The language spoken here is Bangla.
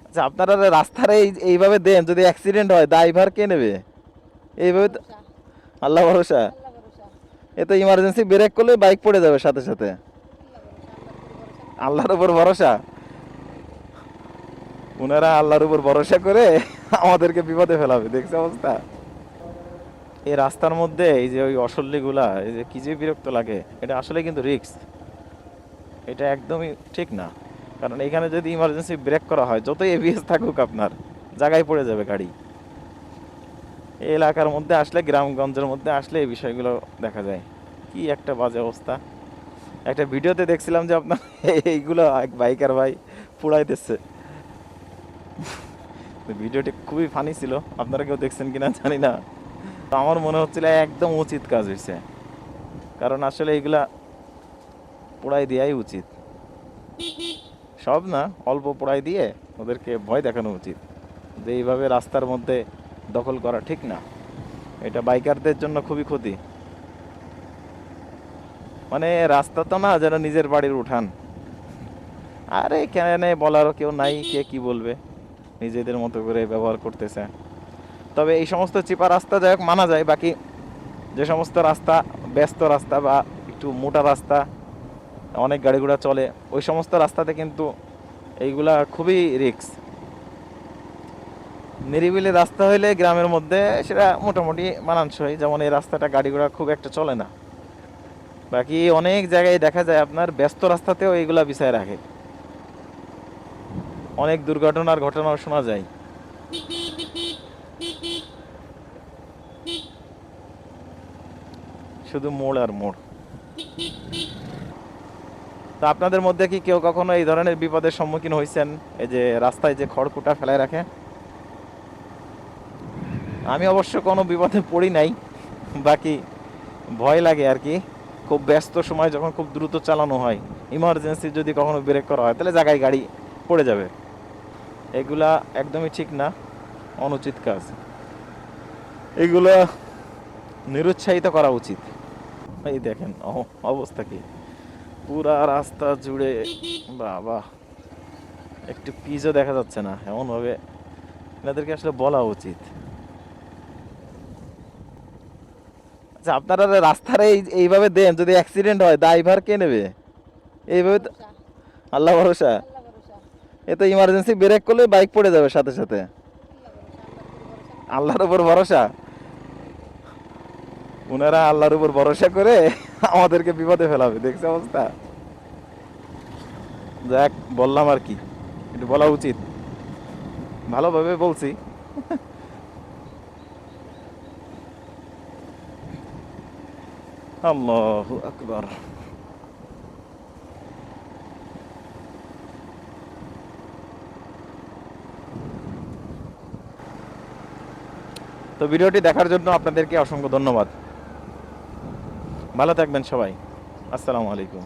আচ্ছা, আপনারা রাস্তার এইভাবে দেন, যদি অ্যাক্সিডেন্ট হয় দায়ভার কে নেবে? এইভাবে তো আল্লাহ ভরসা। এ তো ইমার্জেন্সি ব্রেক করলে বাইক পড়ে যাবে সাথে সাথে। আল্লাহর উপর ভরসা। ওনারা আল্লাহর উপর ভরসা করে আমাদেরকে বিপদে ফেলাবে, দেখছে অবস্থা। এই রাস্তার মধ্যে এই যে ওই অসল্লিগুলা, এই যে কি যে বিরক্ত লাগে। এটা আসলে কিন্তু রিস্ক, এটা একদমই ঠিক না। কারণ এখানে যদি ইমার্জেন্সি ব্রেক করা হয়, যতই এবিএস থাকুক আপনার, জায়গায় পড়ে যাবে গাড়ি। এই এলাকার মধ্যে আসলে, গ্রামগঞ্জের মধ্যে আসলে এই বিষয়গুলো দেখা যায়। কি একটা বাজে অবস্থা। একটা ভিডিওতে দেখছিলাম যে আপনার এইগুলো এক বাইকার ভাই পুড়াইতেছে। ভিডিওটি খুবই ফানি ছিল, আপনারা কেউ দেখছেন কিনা জানি না। তো আমার মনে হচ্ছিল একদম উচিত কাজ হয়েছে, কারণ আসলে এইগুলা পোড়াই দেওয়াই উচিত। সব না, অল্প পোড়াই দিয়ে ওদেরকে ভয় দেখানো উচিত যে এইভাবে রাস্তার মধ্যে দখল করা ঠিক না। এটা বাইকারদের জন্য খুবই ক্ষতি। মানে রাস্তা তো না যেন নিজের বাড়ির উঠান। আরে কেন, বলারও কেউ নাই, কে কি বলবে, নিজেদের মতো করে ব্যবহার করতেছে। তবে এই সমস্ত চিপা রাস্তা যাই হোক মানা যায়, বাকি যে সমস্ত রাস্তা ব্যস্ত রাস্তা বা একটু মোটা রাস্তা, অনেক গাড়ি ঘোড়া চলে, ওই সমস্ত রাস্তাতে কিন্তু এইগুলা খুবই রিস্ক। নিরিবিলি রাস্তা হইলে গ্রামের মধ্যে সেটা মোটামুটি মানানসই, যেমন এই রাস্তাটা গাড়ি ঘোড়া খুব একটা চলে না। বাকি অনেক জায়গায় দেখা যায় আপনার ব্যস্ত রাস্তাতেও এইগুলা বিছায় রাখে, অনেক দুর্ঘটনার ঘটনাও শোনা যায়। শুধু মোড় আর মোড়। তো আপনাদের মধ্যে কি কেউ কখনো এই ধরনের বিপদের সম্মুখীন হয়েছেন, এই যে রাস্তায় যে খড়কুটা ফেলায় রাখে? আমি অবশ্য কোনো বিপদে পড়ি নাই, বাকি ভয় লাগে আর কি। খুব ব্যস্ত সময় যখন খুব দ্রুত চালানো হয়, ইমার্জেন্সি যদি কখনো ব্রেক করা হয়, তাহলে জায়গায় গাড়ি পড়ে যাবে। এগুলা একদমই ঠিক না, অনুচিত কাজ। এগুলো নিরুৎসাহিত করা উচিত। এই দেখেন অবস্থা কি, পুরা রাস্তা জুড়ে। বাবা, একটু পিচও দেখা যাচ্ছে না, এমনভাবে এনাদেরকে আসলে বলা উচিত। আচ্ছা, আপনারা রাস্তার এইভাবে দেন, যদি অ্যাক্সিডেন্ট হয় দায়ভার কে নেবে? এইভাবে তো আল্লাহ ভরসা। এ তো ইমার্জেন্সি ব্রেক করলে বাইক পড়ে যাবে সাথে সাথে। আল্লাহর উপর ভরসা। ওনারা আল্লাহর উপর ভরসা করে আমাদেরকে বিপদে ফেলাবে, দেখছে অবস্থা। যাক, বললাম আর কি, একটু বলা উচিত, ভালোভাবে বলছি। আল্লাহু আকবার। তো ভিডিওটি দেখার জন্য আপনাদেরকে অসংখ্য ধন্যবাদ। ভালো থাকবেন সবাই। আসসালামু আলাইকুম।